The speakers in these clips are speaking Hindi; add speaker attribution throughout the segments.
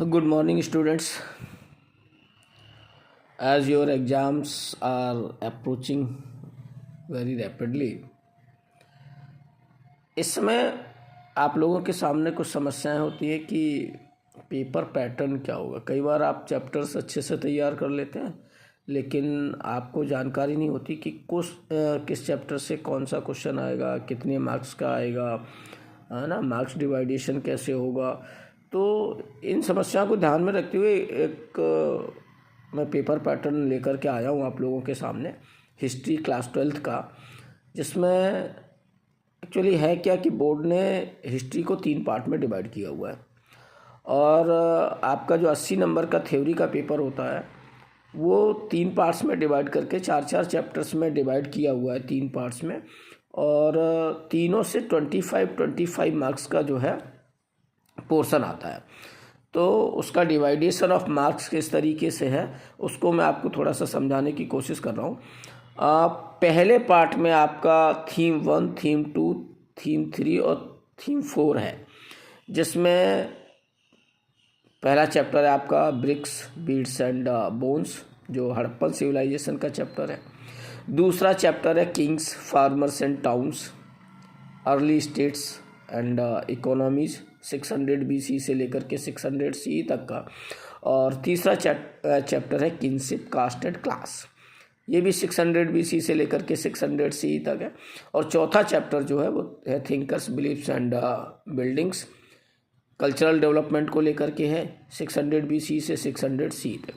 Speaker 1: Good morning, students. As your exams are approaching very rapidly, इस समय आप लोगों के सामने कुछ समस्याएं होती है कि पेपर पैटर्न क्या होगा। कई बार आप चैप्टर्स अच्छे से तैयार कर लेते हैं, लेकिन आपको जानकारी नहीं होती कि किस चैप्टर से कौन सा क्वेश्चन आएगा, कितने मार्क्स का आएगा, है ना, मार्क्स डिवाइडेशन कैसे होगा। तो इन समस्याओं को ध्यान में रखते हुए मैं पेपर पैटर्न लेकर के आया हूँ आप लोगों के सामने, हिस्ट्री क्लास 12th का, जिसमें एक्चुअली है क्या कि बोर्ड ने हिस्ट्री को 3 पार्ट में डिवाइड किया हुआ है। और आपका जो 80 नंबर का थ्योरी का पेपर होता है वो 3 पार्ट्स में डिवाइड करके 4-4 चैप्टर्स में डिवाइड किया हुआ है, 3 पार्ट्स में। और तीनों से 25 मार्क्स का जो है पोर्शन आता है। तो उसका डिवाइडेशन ऑफ मार्क्स किस तरीके से है उसको मैं आपको थोड़ा सा समझाने की कोशिश कर रहा हूँ। पहले पार्ट में आपका थीम 1, थीम 2, थीम 3 और थीम 4 है, जिसमें पहला चैप्टर है आपका ब्रिक्स, बीड्स एंड बोन्स, जो हड़प्पन सिविलाइजेशन का चैप्टर है। दूसरा चैप्टर है Kings, farmers and towns, early states and economies, 600 BC से लेकर के 600 CE तक का। और तीसरा चैप्टर है किंगशिप, कास्ट एंड क्लास, ये भी 600 BC से लेकर के 600 CE तक है। और चौथा चैप्टर जो है वो है thinkers, beliefs and buildings, cultural development को लेकर के है, 600 BC से 600 CE तक।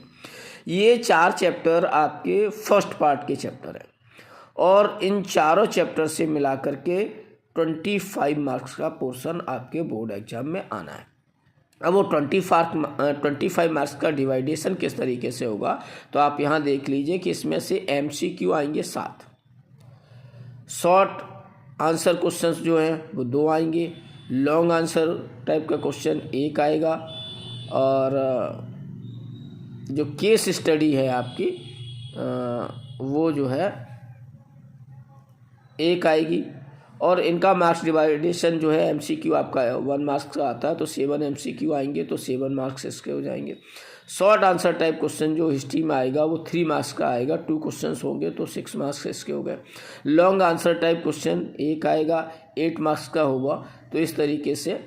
Speaker 1: ये 4 चैप्टर आपके फर्स्ट पार्ट के चैप्टर हैं और इन चारों चैप्टर से मिला करके 25 मार्क्स का पोर्शन आपके बोर्ड एग्जाम में आना है। अब वो 25 मार्क्स का डिवाइडेशन किस तरीके से होगा, तो आप यहाँ देख लीजिए कि इसमें से MCQ आएंगे 7, शॉर्ट आंसर क्वेश्चंस जो हैं वो 2 आएंगे, लॉन्ग आंसर टाइप का क्वेश्चन 1 आएगा, और जो केस स्टडी है आपकी वो जो है 1 आएगी। और इनका मार्क्स डिवाइडेशन जो है MCQ आपका 1 मार्क्स का आता है, तो 7 MCQ आएंगे, तो 7 मार्क्स इसके हो जाएंगे। शॉर्ट आंसर टाइप क्वेश्चन जो हिस्ट्री में आएगा वो 3 मार्क्स का आएगा, 2 क्वेश्चंस होंगे, तो 6 मार्क्स इसके हो गए। लॉन्ग आंसर टाइप क्वेश्चन 1 आएगा, 8 मार्क्स का होगा, तो इस तरीके से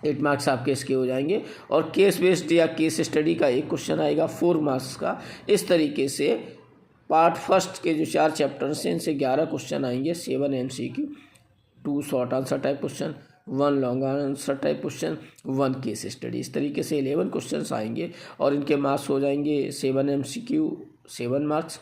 Speaker 1: 8 मार्क्स आपके इसके हो जाएंगे। और केस बेस्ड या केस स्टडी का 1 क्वेश्चन आएगा 4 मार्क्स का। इस तरीके से पार्ट फर्स्ट के जो 4 चैप्टर्स हैं इनसे 11 क्वेश्चन आएंगे, 7 MCQ, 2 short answer type question, 1 long answer type question, 1 case study. इस तरीके से 11 क्वेश्चंस आएंगे और इनके मार्क्स हो जाएंगे 7 MCQ 7 marks,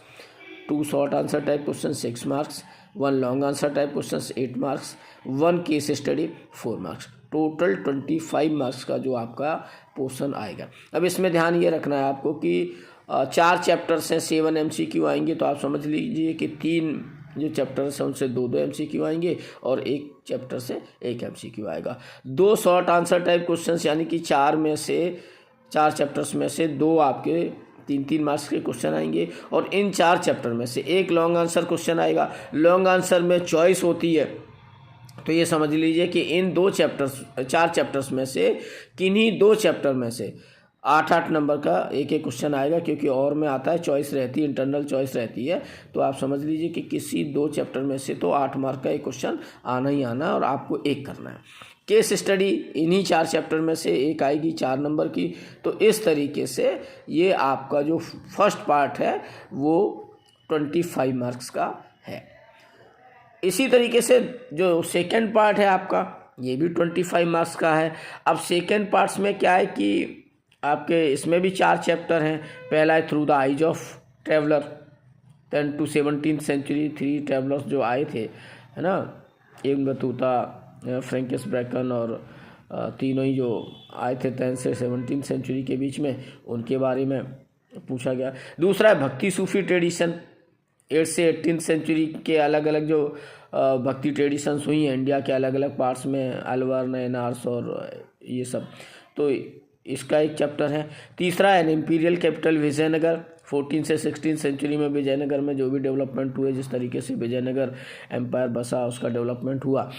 Speaker 1: 2 short answer type question 6 marks, 1 long answer type question 8 marks, 1 case study 4 marks. Total 25 marks का जो आपका पोर्शन आएगा। अब इसमें ध्यान ये रखना है आपको कि 4 चैप्टर्स हैं, 7 MCQ आएंगे, तो आप समझ लीजिए कि 3 जो चैप्टर्स हैं उनसे 2-2 MCQ आएंगे और 1 चैप्टर से 1 MCQ आएगा। 2 शॉर्ट आंसर टाइप क्वेश्चंस, यानी कि 4 चैप्टर्स में से 2 आपके 3-3 मार्क्स के क्वेश्चन आएंगे, और इन 4 चैप्टर में से 1 लॉन्ग आंसर क्वेश्चन आएगा। लॉन्ग आंसर में चॉइस होती है, तो ये समझ लीजिए कि इन 4 चैप्टर्स में से किन्हीं 2 चैप्टर में से 8-8 नंबर का एक क्वेश्चन आएगा, क्योंकि और में आता है चॉइस रहती है, इंटरनल चॉइस रहती है। तो आप समझ लीजिए कि किसी 2 चैप्टर में से तो 8 मार्क का एक क्वेश्चन आना ही आना है और आपको 1 करना है। केस स्टडी इन्हीं 4 चैप्टर में से 1 आएगी 4 नंबर की। तो इस तरीके से ये आपका जो फर्स्ट पार्ट है वो 25 मार्क्स का है। इसी तरीके से जो सेकेंड पार्ट है आपका, ये भी 25 मार्क्स का है। अब सेकेंड पार्ट्स में क्या है कि आपके इसमें भी 4 चैप्टर हैं। पहला है through the eyes of traveller, 10 to 17th century 3 travellers जो आए थे, है ना, एक बतूता, फ्रैंकिस ब्रैकन, और तीनों ही जो आए थे 10 से 17th सेंचुरी के बीच में, उनके बारे में पूछा गया। दूसरा है भक्ति सूफी ट्रेडिशन, 8 से 18th सेंचुरी के अलग अलग जो भक्ति ट्रेडिशंस हुई हैं इंडिया के अलग अलग पार्ट्स में, अलवर, नयनार्स और ये सब, तो इसका एक चैप्टर है। तीसरा है इम्पीरियल कैपिटल विजयनगर, 14 से 16 सेंचुरी में विजयनगर में जो भी डेवलपमेंट हुए, जिस तरीके से विजयनगर एम्पायर बसा, उसका डेवलपमेंट हुआ,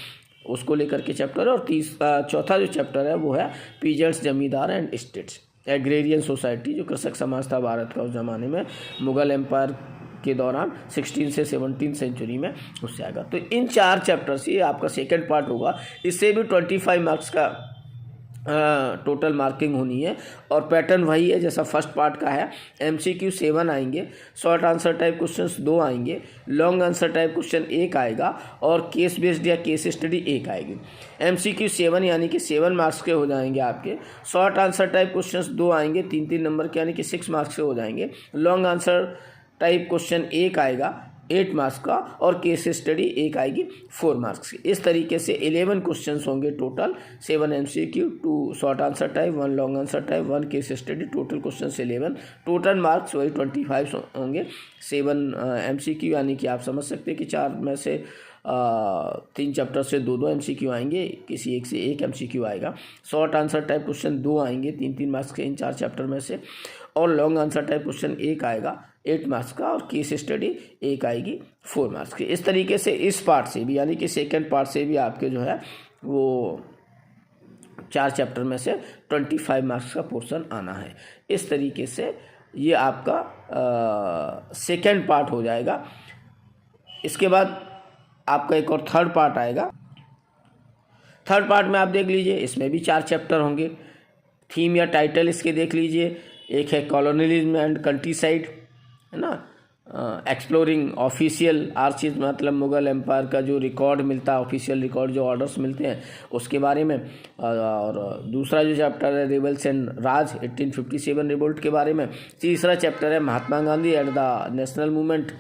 Speaker 1: उसको लेकर के चैप्टर है। और चौथा जो चैप्टर है वो है पीजेंट्स, जमींदार एंड स्टेट्स, एग्रेरियन सोसाइटी, जो कृषक समाज था भारत का उस ज़माने में मुग़ल एम्पायर के दौरान 16 से 17 सेंचुरी में, उससे आएगा। तो इन 4 चैप्टर से आपका सेकंड पार्ट होगा। इससे भी 25 मार्क्स का टोटल मार्किंग होनी है। और पैटर्न वही है जैसा फर्स्ट पार्ट का है। MCQ 7 आएंगे, शॉर्ट आंसर टाइप क्वेश्चंस 2 आएंगे, लॉन्ग आंसर टाइप क्वेश्चन 1 आएगा और केस बेस्ड या केस स्टडी 1 आएगी। MCQ 7 यानी कि 7 मार्क्स के हो जाएंगे आपके। शॉर्ट आंसर टाइप क्वेश्चंस 2 आएंगे 3-3 नंबर के, यानी कि 6 मार्क्स के हो जाएंगे। लॉन्ग आंसर टाइप क्वेश्चन 1 आएगा 8 मार्क्स का और केस स्टडी 1 आएगी 4 मार्क्स की। इस तरीके से 11 क्वेश्चंस होंगे total, 7 MCQ, 2 short answer type, 1 long answer type, 1 case study, total questions 11। Total marks वही 25 होंगे। 7 MCQ यानी कि आप समझ सकते हैं कि 4 में से 3 चैप्टर से 2-2 MCQ आएंगे, किसी एक से 1 MCQ आएगा। शॉर्ट आंसर टाइप क्वेश्चन 2 आएंगे 3-3 मार्क्स के इन 4 चैप्टर में से, और लॉन्ग आंसर टाइप क्वेश्चन 1 आएगा 8 मार्क्स का और केस स्टडी 1 आएगी 4 मार्क्स की। इस तरीके से इस पार्ट से भी यानी कि सेकंड पार्ट से भी आपके जो है वो 4 चैप्टर में से 25 मार्क्स का पोर्शन आना है। इस तरीके से ये आपका सेकंड पार्ट हो जाएगा। इसके बाद आपका एक और थर्ड पार्ट आएगा। थर्ड पार्ट में आप देख लीजिए, इसमें भी 4 चैप्टर होंगे। थीम या टाइटल इसके देख लीजिए। एक है कॉलोनियलिज्म एंड कंट्री साइड, है ना, एक्सप्लोरिंग ऑफिशियल आर्चिव, मतलब मुग़ल एम्पायर का जो रिकॉर्ड मिलता है, ऑफिशियल रिकॉर्ड जो ऑर्डर्स मिलते हैं उसके बारे में। और दूसरा जो चैप्टर है रिबल्स एंड राज, 1857 रिवोल्ट के बारे में। तीसरा चैप्टर है Mahatma Gandhi and the national movement,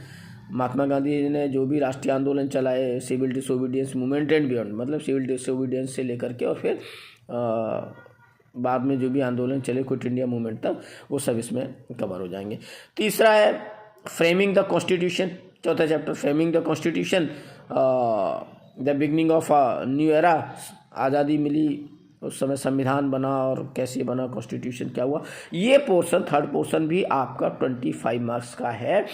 Speaker 1: Mahatma Gandhi ji ने जो भी राष्ट्रीय आंदोलन चलाए, civil disobedience movement and beyond, मतलब सिविल डिसोबीडियंस से लेकर के और फिर बाद में जो भी आंदोलन चले क्विट इंडिया मूवमेंट तक, वो सब इसमें कवर हो जाएंगे। तीसरा है फ्रेमिंग द कॉन्स्टिट्यूशन, चौथा chapter framing the constitution, the beginning of a new era, आज़ादी मिली उस समय संविधान बना और कैसे बना कॉन्स्टिट्यूशन, क्या हुआ। ये पोर्शन थर्ड पोर्शन भी आपका 25 मार्क्स का है।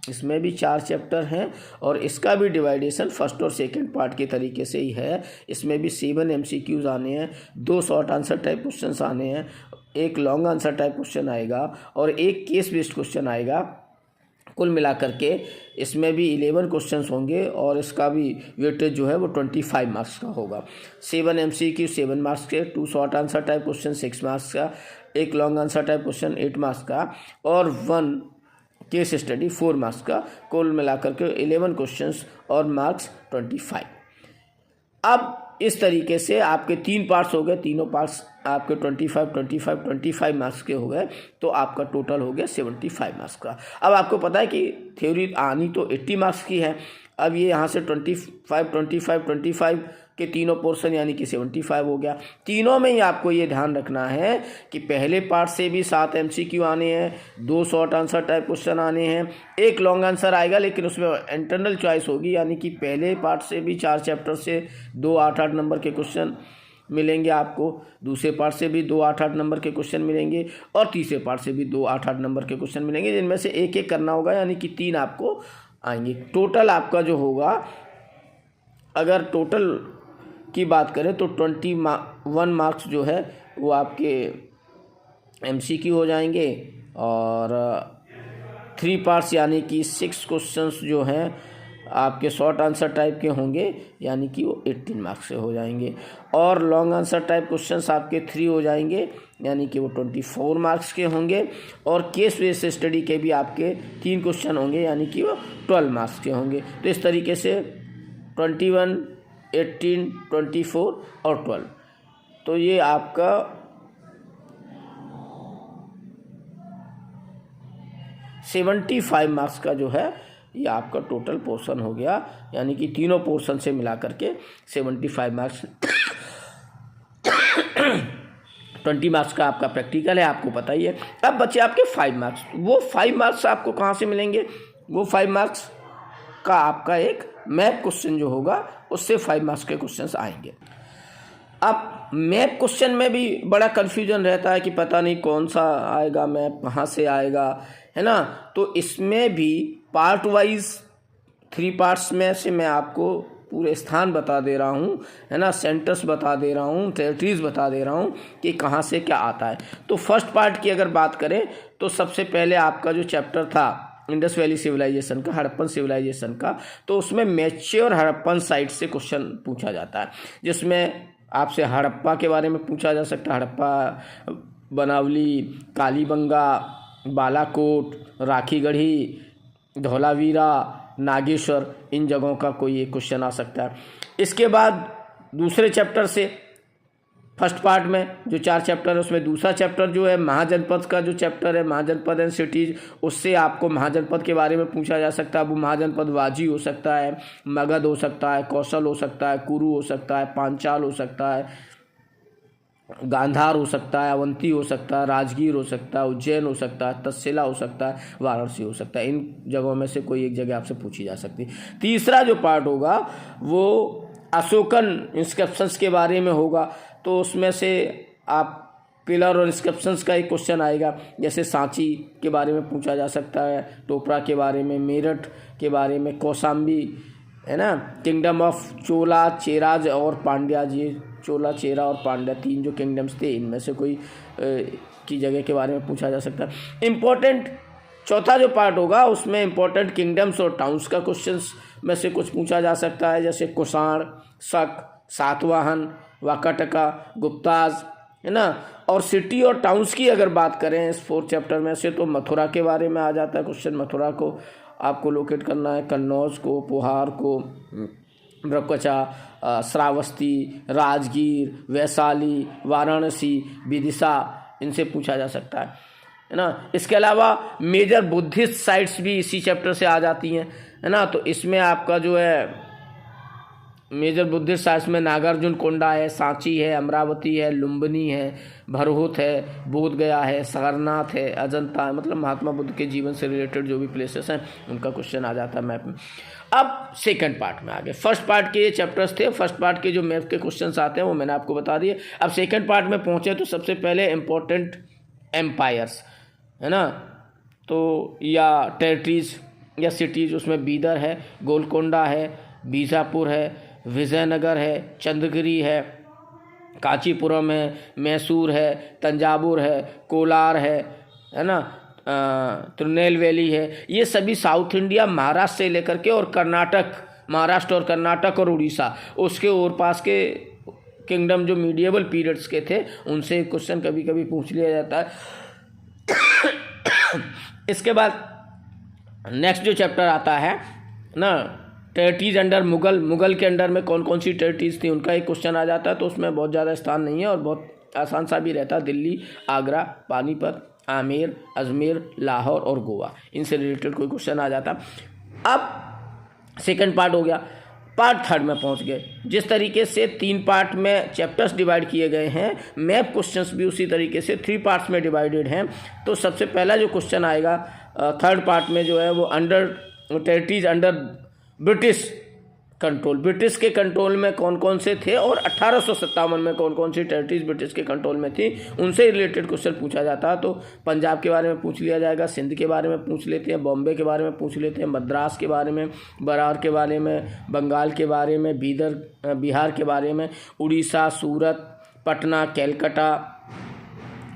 Speaker 1: इसमें भी 4 चैप्टर हैं और इसका भी डिवाइडेशन फर्स्ट और सेकंड पार्ट के तरीके से ही है। इसमें भी 7 MCQs आने हैं, 2 शॉर्ट आंसर टाइप क्वेश्चंस आने हैं, 1 लॉन्ग आंसर टाइप क्वेश्चन आएगा और 1 केस बेस्ड क्वेश्चन आएगा। कुल मिलाकर के इसमें भी 11 क्वेश्चंस होंगे और इसका भी वेटेज जो है वो 25 मार्क्स का होगा। 7 MCQ 7 मार्क्स के, 2 short answer type question 6 marks का, 1 long answer type question 8 marks का और 1 केस स्टडी 4 मार्क्स का। कुल मिलाकर के 11 क्वेश्चंस और मार्क्स 25। अब इस तरीके से आपके 3 पार्ट्स हो गए, तीनों पार्ट्स आपके 25 मार्क्स के हो गए, तो आपका टोटल हो गया 75 मार्क्स का। अब आपको पता है कि थ्योरी आनी तो 80 मार्क्स की है। अब ये यहाँ से 25 के तीनों पोर्शन यानी कि 75 हो गया। तीनों में ही आपको ये ध्यान रखना है कि पहले पार्ट से भी 7 MCQ आने हैं, 2 शॉर्ट आंसर टाइप क्वेश्चन आने हैं, 1 लॉन्ग आंसर आएगा लेकिन उसमें इंटरनल चॉइस होगी, यानी कि पहले पार्ट से भी 4 चैप्टर से 2 8-8 नंबर के क्वेश्चन मिलेंगे आपको, दूसरे पार्ट से भी 2 8-8 नंबर के क्वेश्चन मिलेंगे और तीसरे पार्ट से भी 2 8-8 नंबर के क्वेश्चन मिलेंगे, जिनमें से एक एक करना होगा, यानी कि 3 आपको आएंगे। टोटल आपका जो होगा, अगर टोटल की बात करें तो 21 मार्क्स जो है वो आपके MCQ हो जाएंगे और 3 पार्ट्स यानी कि 6 क्वेश्चंस जो हैं आपके शॉर्ट आंसर टाइप के होंगे, यानी कि वो 18 मार्क्स से हो जाएंगे और लॉन्ग आंसर टाइप क्वेश्चंस आपके 3 हो जाएंगे, यानी कि वो 24 मार्क्स के होंगे और केस बेस्ड स्टडी के भी आपके 3 क्वेश्चन होंगे, यानी कि वो 12 मार्क्स के होंगे। तो इस तरीके से 21, 18, 24 और 12, तो ये आपका 75 मार्क्स का जो है ये आपका टोटल पोर्शन हो गया, यानी कि तीनों पोर्शन से मिला करके 75 मार्क्स। 20 मार्क्स का आपका प्रैक्टिकल है, आपको पता ही है। अब बचे आपके 5 मार्क्स। वो 5 मार्क्स आपको कहाँ से मिलेंगे? वो 5 मार्क्स का आपका एक मैप क्वेश्चन जो होगा उससे 5 मार्क्स के क्वेश्चंस आएंगे। अब मैप क्वेश्चन में भी बड़ा कन्फ्यूजन रहता है कि पता नहीं कौन सा आएगा मैप, कहाँ से आएगा, है ना। तो इसमें भी पार्ट वाइज 3 पार्ट्स में से मैं आपको पूरे स्थान बता दे रहा हूँ, है ना, सेंटर्स बता दे रहा हूँ, टेरिटरीज बता दे रहा हूँ कि कहाँ से क्या आता है। तो फर्स्ट पार्ट की अगर बात करें तो सबसे पहले आपका जो चैप्टर था इंडस वैली सिविलाइजेशन का, हड़प्पन सिविलाइजेशन का, तो उसमें मैच्योर हड़प्पन साइट से क्वेश्चन पूछा जाता है, जिसमें आपसे हड़प्पा के बारे में पूछा जा सकता है। हड़प्पा, बनावली, कालीबंगा, बालाकोट, राखीगढ़ी, धौलावीरा, नागेश्वर, इन जगहों का कोई एक क्वेश्चन आ सकता है। इसके बाद दूसरे चैप्टर से फर्स्ट पार्ट में जो 4 चैप्टर है उसमें दूसरा चैप्टर जो है महाजनपद का जो चैप्टर है, महाजनपद एंड सिटीज, उससे आपको महाजनपद के बारे में पूछा जा सकता है। वो महाजनपद वाजी हो सकता है, मगध हो सकता है, कौशल हो सकता है, कुरु हो सकता है, पांचाल हो सकता है, गांधार हो सकता है, अवंती हो सकता है, राजगीर हो सकता है, उज्जैन हो सकता है, तक्षशिला हो सकता है, वाराणसी हो सकता है। इन जगहों में से कोई एक जगह आपसे पूछी जा सकती है। तीसरा जो पार्ट होगा वो अशोकन इंस्क्रिप्शंस के बारे में होगा, तो उसमें से आप पिलर और इंस्क्रिप्शंस का एक क्वेश्चन आएगा, जैसे सांची के बारे में पूछा जा सकता है, टोपरा के बारे में, मेरठ के बारे में, कौशाम्बी, है ना, किंगडम ऑफ चोला, चेराज और पांड्या। ये चोला, चेरा और पांड्या 3 जो किंगडम्स थे, इनमें से कोई की जगह के बारे में पूछा जा सकता है। इम्पोर्टेंट चौथा जो पार्ट होगा उसमें इम्पोर्टेंट किंगडम्स और टाउन्स का क्वेश्चंस में से कुछ पूछा जा सकता है, जैसे कुषाण, शक, सातवाहन, वाकाटका, गुप्ताज, है ना। और सिटी और टाउन्स की अगर बात करें इस 4 चैप्टर में से, तो मथुरा के बारे में आ जाता है क्वेश्चन। मथुरा को आपको लोकेट करना है, कन्नौज को, पोहार को, ब्रह्मकचा, श्रावस्ती, राजगीर, वैशाली, वाराणसी, विदिशा, इनसे पूछा जा सकता है ना। इसके अलावा मेजर बुद्धिस्ट साइट्स भी इसी चैप्टर से आ जाती हैं, है ना। तो इसमें आपका जो है मेजर बुद्धिस्ट साइट्स में नागार्जुन कोंडा है, सांची है, अमरावती है, लुम्बिनी है, भरहुत है, बोधगया है, सारनाथ है, अजंता है, मतलब महात्मा बुद्ध के जीवन से रिलेटेड जो भी प्लेसेस हैं उनका क्वेश्चन आ जाता है मैप में। अब सेकंड पार्ट में आ गए। फर्स्ट पार्ट के ये चैप्टर्स थे, फर्स्ट पार्ट के जो मैप के क्वेश्चंस आते हैं वो मैंने आपको बता दिए। अब सेकंड पार्ट में पहुँचे तो सबसे पहले इम्पोर्टेंट एम्पायर्स, है ना, तो या टेरिटरीज या सिटीज़, उसमें बीदर है, गोलकोंडा है, बीजापुर है, विजयनगर है, चंद्रगिरी है, कांचीपुरम है, मैसूर है, तंजावुर है, कोलार है ना, तिरुनेलवेली है। ये सभी साउथ इंडिया, महाराष्ट्र से लेकर के और कर्नाटक, महाराष्ट्र और कर्नाटक और उड़ीसा, उसके और पास के किंगडम जो मीडिएवल पीरियड्स के थे उनसे क्वेश्चन कभी कभी पूछ लिया जाता है। इसके बाद नेक्स्ट जो चैप्टर आता है ना, टेरिटरीज अंडर मुगल, मुगल के अंडर में कौन कौन सी टेरिटरीज थी उनका एक क्वेश्चन आ जाता है। तो उसमें बहुत ज़्यादा स्थान नहीं है और बहुत आसान सा भी रहता है। दिल्ली, आगरा, पानीपत, आमेर, अजमेर, लाहौर और गोवा, इनसे रिलेटेड कोई क्वेश्चन आ जाता। अब सेकंड पार्ट हो गया। पार्ट थर्ड में पहुंच गए। जिस तरीके से 3 पार्ट में चैप्टर्स डिवाइड किए गए हैं, मैप क्वेश्चंस भी उसी तरीके से 3 पार्ट्स में डिवाइडेड हैं। तो सबसे पहला जो क्वेश्चन आएगा थर्ड पार्ट में जो है वो under territories under British control, British के कंट्रोल में कौन कौन से थे और 1857 में कौन कौन सी टेरिटरीज ब्रिटिश के कंट्रोल में थी, उनसे रिलेटेड क्वेश्चन पूछा जाता है। तो पंजाब के बारे में पूछ लिया जाएगा, सिंध के बारे में पूछ लेते हैं, बॉम्बे के बारे में पूछ लेते हैं, मद्रास के बारे में, बरार के बारे में, बंगाल के बारे में, बिहार के बारे में, उड़ीसा, सूरत, पटना, कैलकाटा,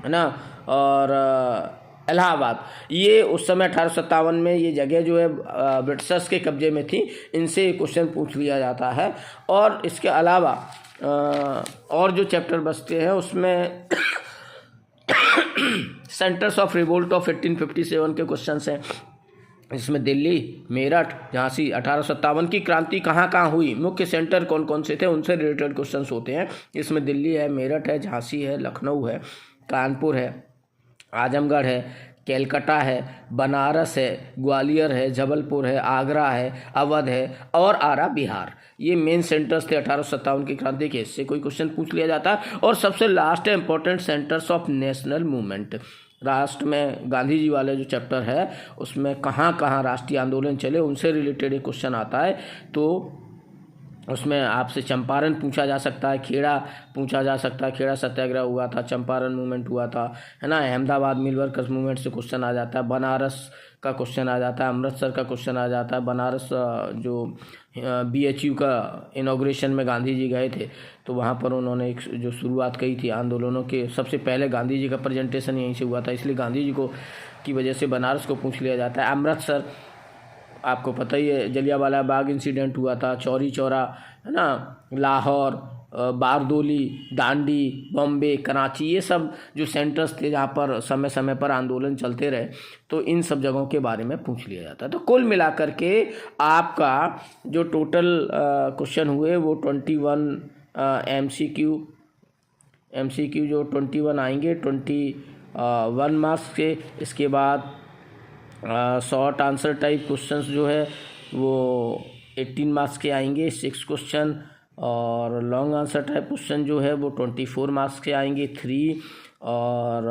Speaker 1: है ना, और इलाहाबाद। ये उस समय 1857 में ये जगह जो है ब्रिटिशर्स के कब्जे में थी, इनसे क्वेश्चन पूछ लिया जाता है। और इसके अलावा और जो चैप्टर बचते हैं उसमें सेंटर्स ऑफ रिवोल्ट ऑफ 1857 के क्वेश्चंस हैं। इसमें दिल्ली, मेरठ, झांसी, 1857 की क्रांति कहाँ कहाँ हुई, मुख्य सेंटर कौन कौन से थे, उनसे रिलेटेड क्वेश्चंस होते हैं। इसमें दिल्ली है, मेरठ है, झांसी है, लखनऊ है, कानपुर है, आजमगढ़ है, कैलकाटा है, बनारस है, ग्वालियर है, जबलपुर है, आगरा है, अवध है और आरा बिहार। ये मेन सेंटर्स थे 1857 की क्रांति के। इससे कोई क्वेश्चन पूछ लिया जाता है। और सबसे लास्ट है important centres of national movement. राष्ट्र में गांधी जी वाले जो चैप्टर है उसमें कहाँ कहाँ राष्ट्रीय आंदोलन चले, उनसे रिलेटेड एक क्वेश्चन आता है। तो उसमें आपसे चंपारण पूछा जा सकता है, खेड़ा पूछा जा सकता है, खेड़ा सत्याग्रह हुआ था, चंपारण मूवमेंट हुआ था, है ना। अहमदाबाद मिल वर्कर्स मूवमेंट से क्वेश्चन आ जाता है, बनारस का क्वेश्चन आ जाता है, अमृतसर का क्वेश्चन आ जाता है। बनारस जो BHU का इनॉग्रेशन में गांधी जी गए थे तो वहाँ पर उन्होंने एक जो शुरुआत की थी आंदोलनों के, सबसे पहले गांधी जी का प्रेजेंटेशन यहीं से हुआ था, इसलिए गांधी जी को की वजह से बनारस को पूछ लिया जाता है। अमृतसर आपको पता ही है, जलियांवाला बाग इंसिडेंट हुआ था, चौरी चौरा, है ना, लाहौर, बारदोली, दांडी, बॉम्बे, कराची, ये सब जो सेंटर्स थे जहाँ पर समय समय पर आंदोलन चलते रहे, तो इन सब जगहों के बारे में पूछ लिया जाता है। तो कुल मिलाकर के आपका जो टोटल क्वेश्चन हुए वो 21 MCQ जो 21 आएंगे, 21 मार्क्स के। इसके बाद शॉर्ट आंसर टाइप क्वेश्चंस जो है वो 18 मार्क्स के आएंगे 6 क्वेश्चन, और लॉन्ग आंसर टाइप क्वेश्चन जो है वो 24 मार्क्स के आएंगे 3, और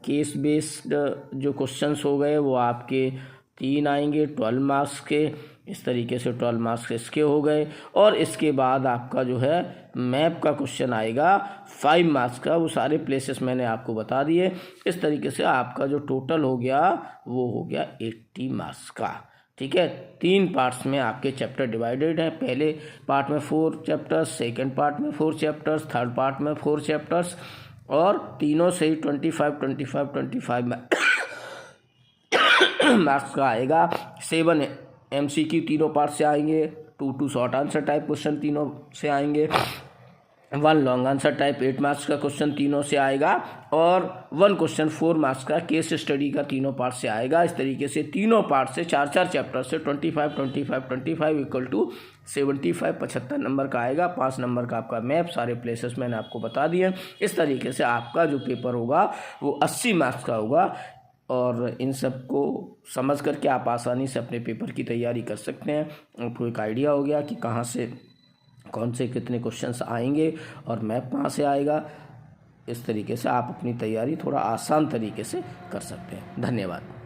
Speaker 1: केस बेस्ड जो क्वेश्चंस हो गए वो आपके 3 आएंगे 12 मार्क्स के। इस तरीके से 12 मार्क्स इसके हो गए। और इसके बाद आपका जो है मैप का क्वेश्चन आएगा 5 मार्क्स का, वो सारे प्लेसेस मैंने आपको बता दिए। इस तरीके से आपका जो टोटल हो गया वो हो गया 80 मार्क्स का। ठीक है, 3 पार्ट्स में आपके चैप्टर डिवाइडेड हैं। पहले पार्ट में 4 चैप्टर्स, सेकेंड पार्ट में 4 चैप्टर्स, थर्ड पार्ट में 4 चैप्टर्स, और तीनों से ही 25 मार्क्स का आएगा। 7 MCQ तीनों पार्ट से आएंगे, 2 शॉर्ट आंसर टाइप क्वेश्चन तीनों से आएंगे, 1 लॉन्ग आंसर टाइप 8 मार्क्स का क्वेश्चन तीनों से आएगा, और 1 क्वेश्चन 4 मार्क्स का केस स्टडी का तीनों पार्ट से आएगा। इस तरीके से तीनों पार्ट से 4 चैप्टर से 25 इक्वल टू 75 75 नंबर का आएगा। 5 नंबर का आपका मैप, सारे प्लेसेस मैंने आपको बता दिए। इस तरीके से आपका जो पेपर होगा वो 80 मार्क्स का होगा, और इन सब को समझ करके आप आसानी से अपने पेपर की तैयारी कर सकते हैं। आपको एक आइडिया हो गया कि कहाँ से कौन से कितने क्वेश्चंस आएंगे और मैप कहाँ से आएगा। इस तरीके से आप अपनी तैयारी थोड़ा आसान तरीके से कर सकते हैं। धन्यवाद।